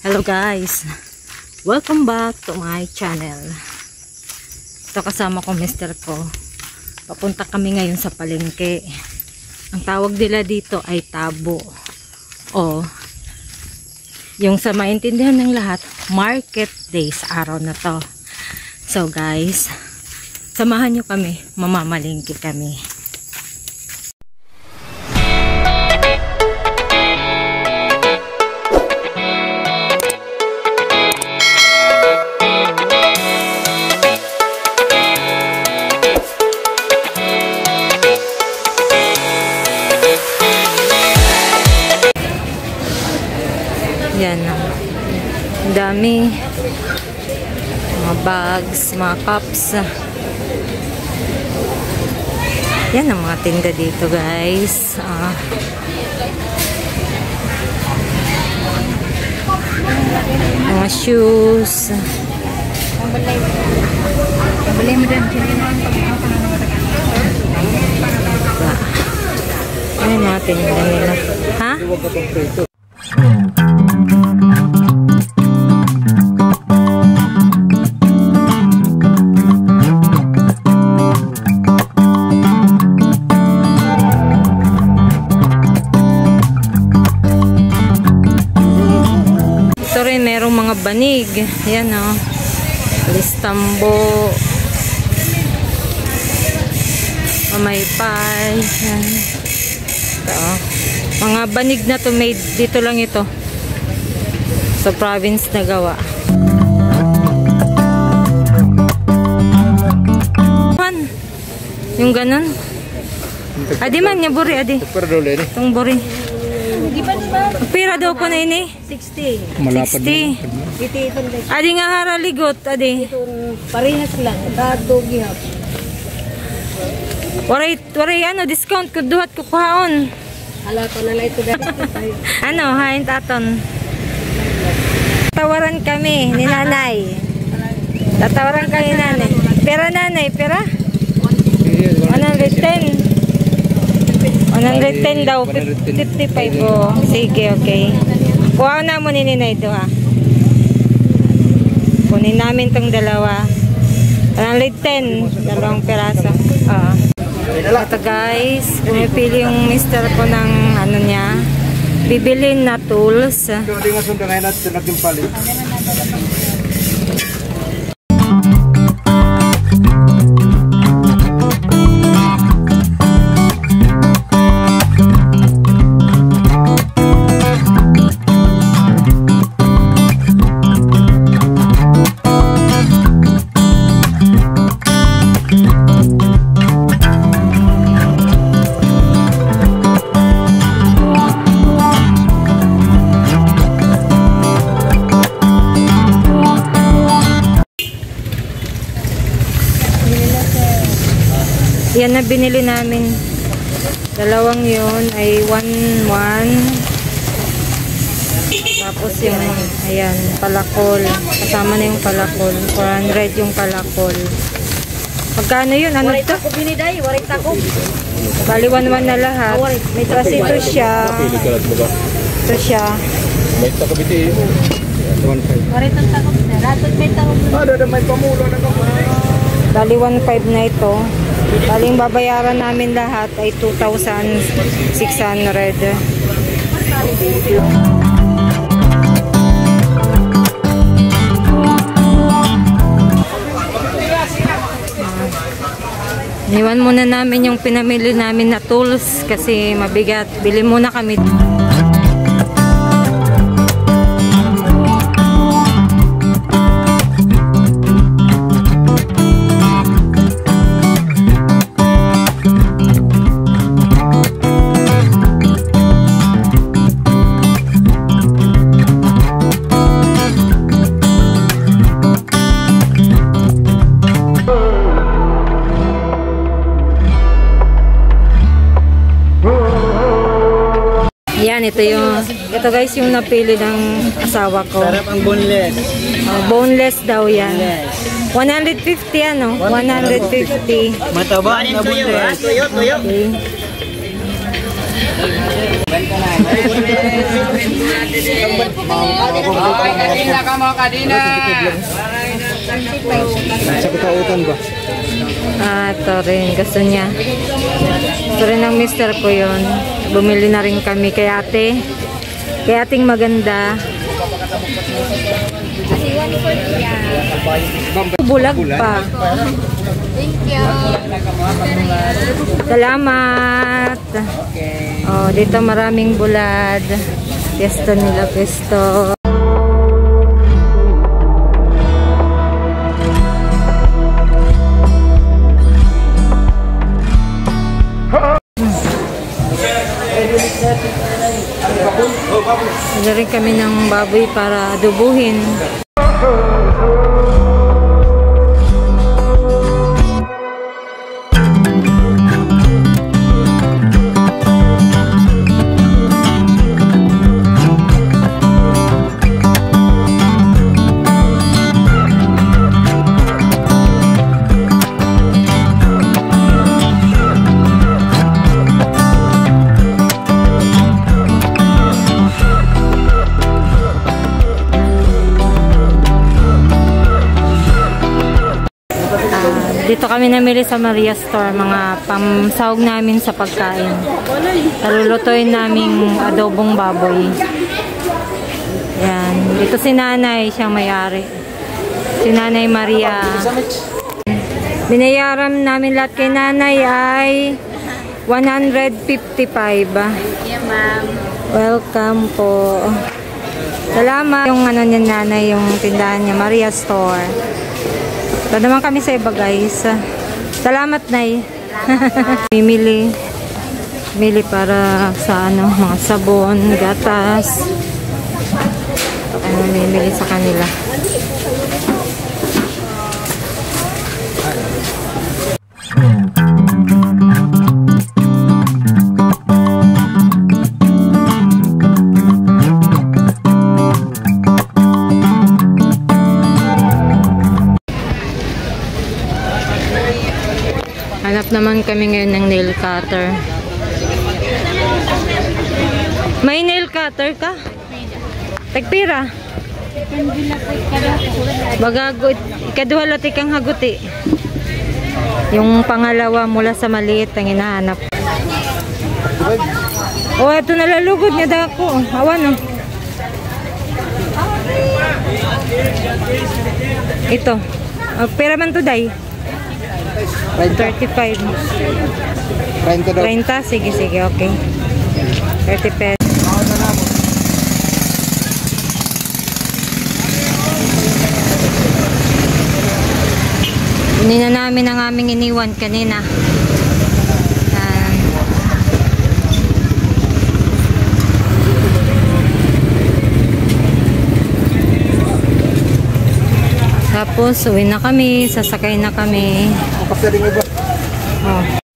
Hello guys, welcome back to my channel. Ito kasama ko mister ko. Papunta kami ngayon sa palengke. Ang tawag nila dito ay tabo, o yung sa maintindihan ng lahat, market day sa araw na to. So guys, samahan nyo kami, mamamalingki kami. Yan, ang dami mga bags, mga cups. Yan ang mga tinda dito guys. Mga shoes. Yan mga tinda nila. Ha? Merong mga banig. Ayan o. Listambo. Mamaypay. Ayan. Ito. Mga banig na to made. Dito lang ito. Sa province na gawa. Yung ganon. Adi man niya buri. Adi. Itong buri. Pira daw po na ini? 60. 60. Adi nga haraligot, adi. Parehas lang. Kadogi hap. Waray ano, discount ko duhat ko kuhaon. Hala ko na lang ito dahil. Ano, hain taton. Tawaran kami ni nanay. Tatawaran kami ni nanay. Pera nanay, pera? 110. 110 daw, 55 oh. Sige, okay. Kuha na mo ninay ito ha. Kunin namin tong dalawa. 110, dalawang peraso. Ito guys, pumipili yung mister ko ng ano niya, bibilin na tools. Yan na binili namin. Dalawang yun ay 1.1. Tapos yung, ayan, palakol. Kasama na yung palakol. 400 yung palakol. Magkano yun? Ano ito? Bali 1.1 na lahat. Tapos ito siya. Ito siya. May takabiti. 1.5. Bali 1.5 na ito. Baling babayaran namin lahat ay 2,600. Niwan muna namin yung pinamili namin na tools kasi mabigat. Bili muna kami. Yan, ito guys yung napili ng asawa ko. Sarap ang boneless. Boneless daw yan. 150 ano? 150. Mataba na boneless. Okay. Kadina ka mo, kadina. Sa katautan ba? Ito rin. Gusto niya. Ito rin ang mister ko yun. Bumili na rin kami kay ate. Kay ating maganda. Bulag pa. Salamat. Oh, dito maraming bulad. Pesto nila, pesto. Wala rin kami ng baboy para adobuhin. Dito kami namili sa Maria Store, mga pamsahog namin sa pagkain. Talulutuin naming adobong baboy. Yan. Dito si nanay, siyang may-ari. Si nanay Maria. Binayaran namin lahat kay nanay ay 155. Yeah, ma'am. Welcome po. Salamat. Yung ano niya nanay, yung tindahan niya, Maria Store. Ito naman kami sa iba guys. Salamat nay. Mimili para sa ano, mga sabon, gatas. Mimili sa kanila. Hanap naman kami ngayon ng nail cutter. May nail cutter ka? Tagpira? Bagagot. Ikaduha lati kang haguti. Yung pangalawa mula sa maliit ang hinahanap. Oh, ito nalalugod niya dako. Awan oh. Ito. Pera man to day. 35. 30, sige, okay. 30 pesos. Kunin na namin ang aming iniwan kanina. Tapos, uwi na kami, sasakay na kami. Kapya rin ba? Oh.